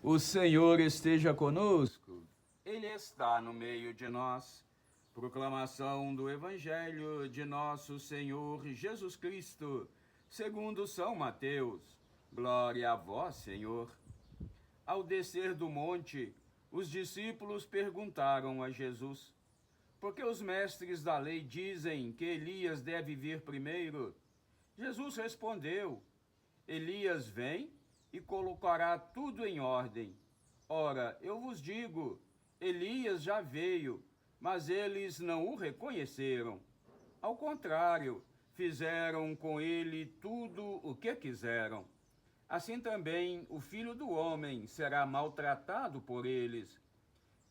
O Senhor esteja conosco, Ele está no meio de nós. Proclamação do Evangelho de nosso Senhor Jesus Cristo, segundo São Mateus. Glória a vós, Senhor. Ao descer do monte, os discípulos perguntaram a Jesus: por que os mestres da lei dizem que Elias deve vir primeiro? Jesus respondeu: Elias vem e colocará tudo em ordem. Ora, eu vos digo, Elias já veio, mas eles não o reconheceram. Ao contrário, fizeram com ele tudo o que quiseram. Assim também o Filho do Homem será maltratado por eles.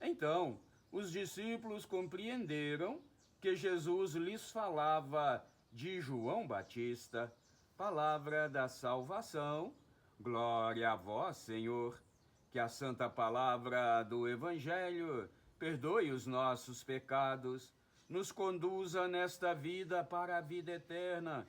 Então, os discípulos compreenderam que Jesus lhes falava de João Batista. Palavra da salvação. Glória a vós, Senhor. Que a santa palavra do Evangelho perdoe os nossos pecados, nos conduza nesta vida para a vida eterna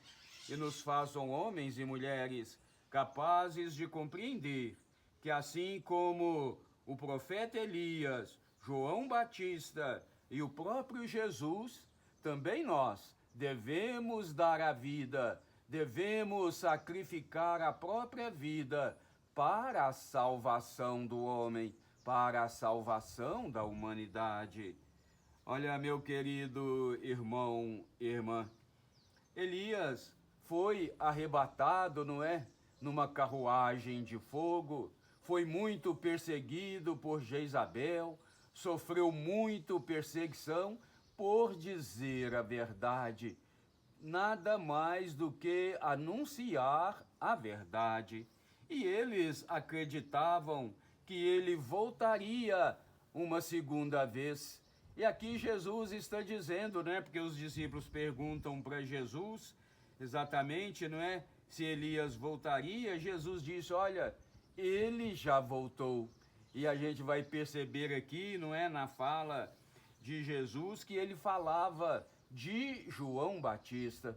e nos façam homens e mulheres capazes de compreender que, assim como o profeta Elias, João Batista e o próprio Jesus, também nós devemos dar a vida, devemos sacrificar a própria vida para a salvação do homem, para a salvação da humanidade. Olha, meu querido irmão e irmã, Elias foi arrebatado, não é? Numa carruagem de fogo, foi muito perseguido por Jezabel, sofreu muito perseguição por dizer a verdade. Nada mais do que anunciar a verdade. E eles acreditavam que ele voltaria uma segunda vez. E aqui Jesus está dizendo, né? Porque os discípulos perguntam para Jesus exatamente, não é? Se Elias voltaria. Jesus disse: olha, ele já voltou. E a gente vai perceber aqui, não é? Na fala de Jesus, que ele falava de João Batista.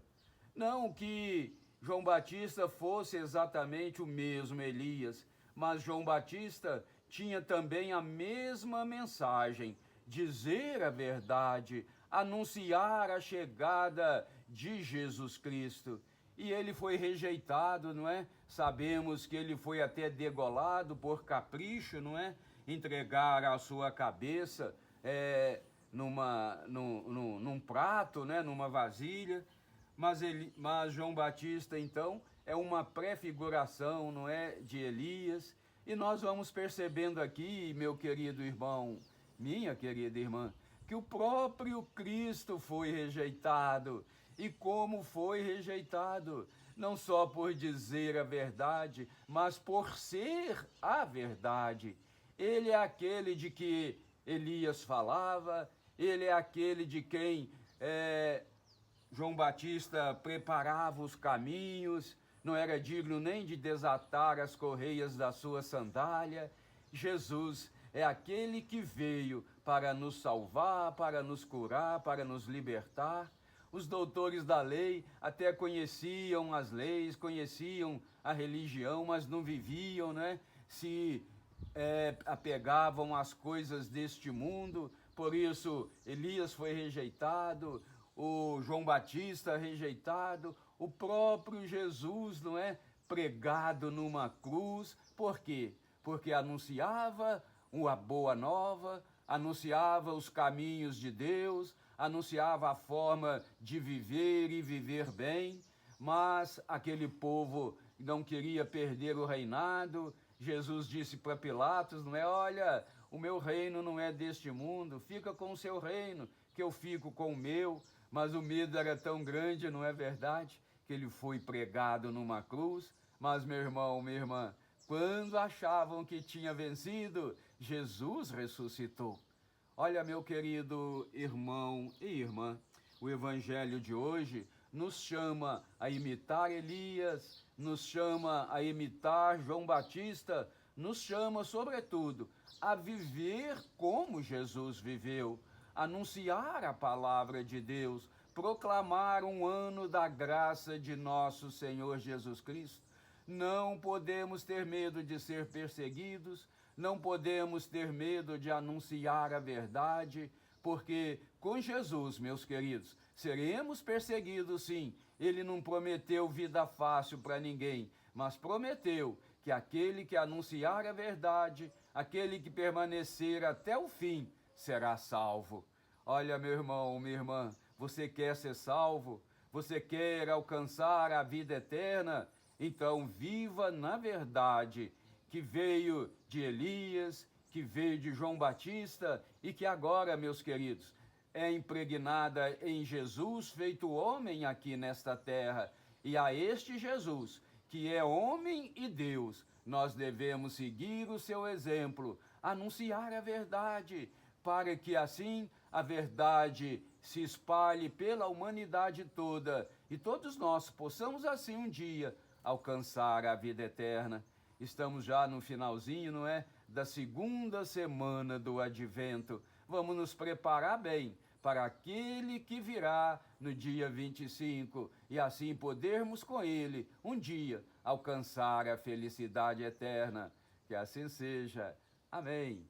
Não que João Batista fosse exatamente o mesmo Elias, mas João Batista tinha também a mesma mensagem: dizer a verdade, anunciar a chegada de Jesus Cristo. E ele foi rejeitado, não é? Sabemos que ele foi até degolado por capricho, não é? Entregar a sua cabeça num prato, né? Numa vasilha. Mas João Batista, então, é uma prefiguração, não é, de Elias. E nós vamos percebendo aqui, meu querido irmão, minha querida irmã, que o próprio Cristo foi rejeitado. E como foi rejeitado? Não só por dizer a verdade, mas por ser a verdade. Ele é aquele de que Elias falava, ele é aquele de quem João Batista preparava os caminhos, não era digno nem de desatar as correias da sua sandália. Jesus é aquele que veio para nos salvar, para nos curar, para nos libertar. Os doutores da lei até conheciam as leis, conheciam a religião, mas não viviam, né? Se apegavam às coisas deste mundo. Por isso Elias foi rejeitado, o João Batista rejeitado, o próprio Jesus, não é? Pregado numa cruz. Por quê? Porque anunciava uma boa nova, anunciava os caminhos de Deus, anunciava a forma de viver e viver bem, mas aquele povo não queria perder o reinado. Jesus disse para Pilatos, não é? Olha, o meu reino não é deste mundo, fica com o seu reino, que eu fico com o meu. Mas o medo era tão grande, não é verdade? Que ele foi pregado numa cruz. Mas, meu irmão, minha irmã, quando achavam que tinha vencido, Jesus ressuscitou. Olha, meu querido irmão e irmã, o evangelho de hoje nos chama a imitar Elias, nos chama a imitar João Batista, nos chama, sobretudo, a viver como Jesus viveu, anunciar a palavra de Deus, proclamar um ano da graça de nosso Senhor Jesus Cristo. Não podemos ter medo de ser perseguidos, não podemos ter medo de anunciar a verdade, porque com Jesus, meus queridos, seremos perseguidos sim. Ele não prometeu vida fácil para ninguém, mas prometeu que aquele que anunciar a verdade, aquele que permanecer até o fim, será salvo. Olha, meu irmão, minha irmã, você quer ser salvo? Você quer alcançar a vida eterna? Então viva na verdade que veio de Elias, que veio de João Batista e que agora, meus queridos, é impregnada em Jesus feito homem aqui nesta terra. E a este Jesus, que é homem e Deus, nós devemos seguir o seu exemplo, anunciar a verdade, para que assim a verdade se espalhe pela humanidade toda e todos nós possamos assim um dia alcançar a vida eterna. Estamos já no finalzinho, não é? Da segunda semana do Advento. Vamos nos preparar bem para aquele que virá no dia 25 e assim podermos com ele um dia alcançar a felicidade eterna. Que assim seja. Amém.